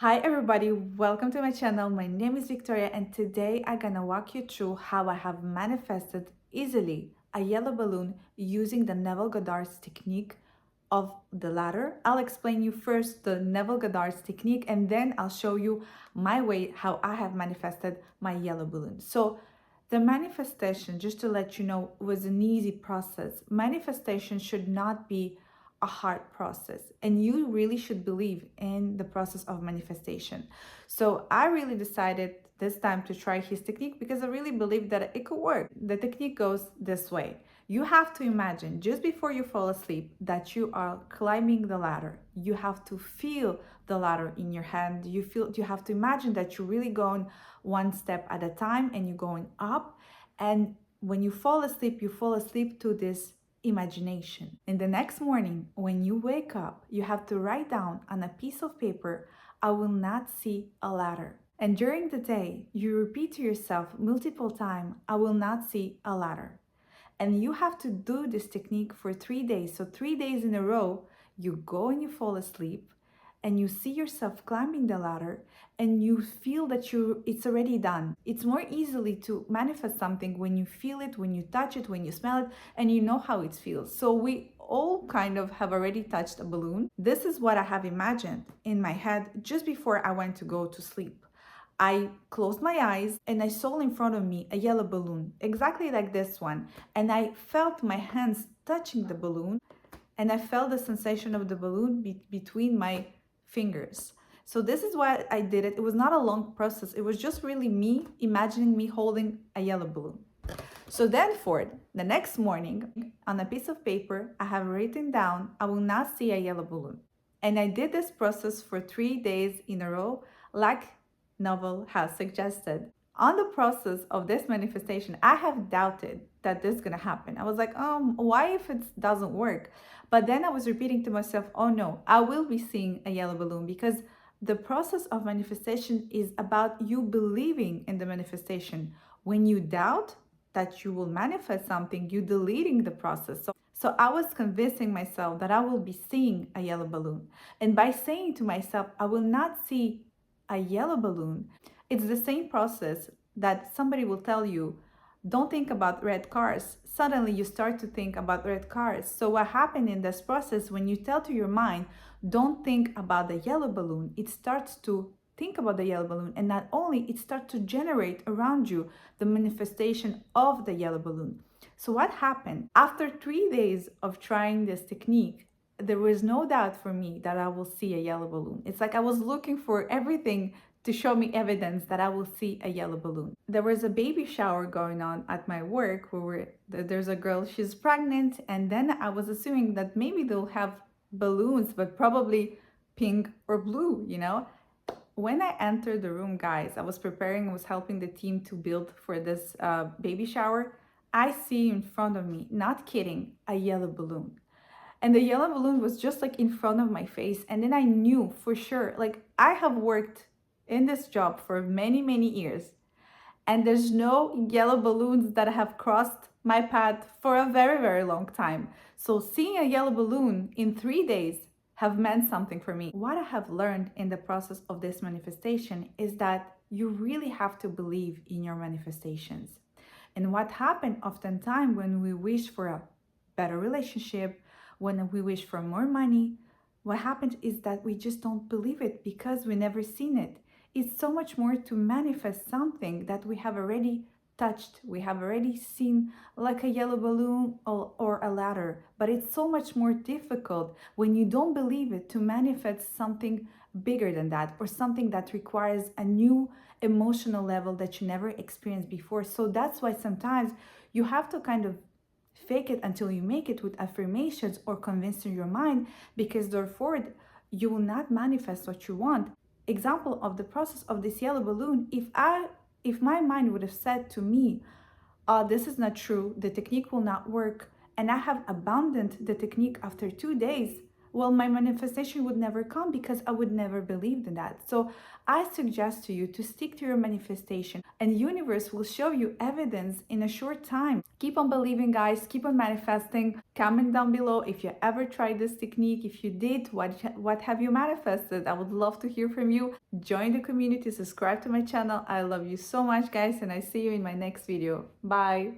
Hi everybody, welcome to my channel. My name is Victoria and today I'm gonna walk you through how I have manifested easily a yellow balloon using the Neville Goddard's technique of the ladder. I'll explain you first the Neville Goddard's technique and then I'll show you my way how I have manifested my yellow balloon. So the manifestation, just to let you know, was an easy process. Manifestation should not be a hard process, and you really should believe in the process of manifestation. So I really decided this time to try his technique because I really believe that it could work. The technique goes this way. You have to imagine just before you fall asleep that you are climbing the ladder. You have to feel the ladder in your hand. You have to imagine that you're really going one step at a time and you're going up. And when you fall asleep to this imagination. And the next morning, when you wake up, you have to write down on a piece of paper, I will not see a ladder. And during the day, you repeat to yourself multiple times, I will not see a ladder. And you have to do this technique for 3 days. So 3 days in a row, you go and you fall asleep and you see yourself climbing the ladder and you feel that it's already done. It's more easily to manifest something when you feel it, when you touch it, when you smell it, and you know how it feels. So we all kind of have already touched a balloon. This is what I have imagined in my head just before I went to go to sleep. I closed my eyes and I saw in front of me a yellow balloon, exactly like this one. And I felt my hands touching the balloon and I felt the sensation of the balloon between my fingers. So this is why I did it. It was not a long process. It was just really me imagining me holding a yellow balloon. So then for the next morning, on a piece of paper, I have written down, I will not see a yellow balloon. And I did this process for 3 days in a row, like Neville has suggested. On the process of this manifestation, I have doubted that this is gonna happen. I was like, why if it doesn't work? But then I was repeating to myself, oh no, I will be seeing a yellow balloon because the process of manifestation is about you believing in the manifestation. When you doubt that you will manifest something, you deleting the process. So I was convincing myself that I will be seeing a yellow balloon. And by saying to myself, I will not see a yellow balloon, it's the same process that somebody will tell you, don't think about red cars. Suddenly you start to think about red cars. So what happened in this process, when you tell to your mind, don't think about the yellow balloon, it starts to think about the yellow balloon. And not only, it starts to generate around you the manifestation of the yellow balloon. So what happened? After 3 days of trying this technique, there was no doubt for me that I will see a yellow balloon. It's like I was looking for everything to show me evidence that I will see a yellow balloon. There was a baby shower going on at my work there's a girl, she's pregnant, and then I was assuming that maybe they'll have balloons, but probably pink or blue, you know? When I entered the room, guys, I was preparing, I was helping the team to build for this baby shower. I see in front of me, not kidding, a yellow balloon. And the yellow balloon was just like in front of my face. And then I knew for sure, like I have worked in this job for many, many years. And there's no yellow balloons that have crossed my path for a very, very long time. So seeing a yellow balloon in 3 days have meant something for me. What I have learned in the process of this manifestation is that you really have to believe in your manifestations. And what happened oftentimes when we wish for a better relationship, when we wish for more money, what happens is that we just don't believe it because we never seen it. It's so much more to manifest something that we have already touched, we have already seen, like a yellow balloon or a ladder. But it's so much more difficult when you don't believe it to manifest something bigger than that, or something that requires a new emotional level that you never experienced before. So that's why sometimes you have to kind of fake it until you make it with affirmations or convincing your mind, because therefore you will not manifest what you want. Example of the process of this yellow balloon, if my mind would have said to me, this is not true, the technique will not work, and I have abandoned the technique after 2 days, well, my manifestation would never come because I would never believe in that. So I suggest to you to stick to your manifestation, and universe will show you evidence in a short time. Keep on believing, guys. Keep on manifesting. Comment down below if you ever tried this technique. If you did, what have you manifested? I would love to hear from you. Join the community, subscribe to my channel. I love you so much, guys, and I see you in my next video. Bye.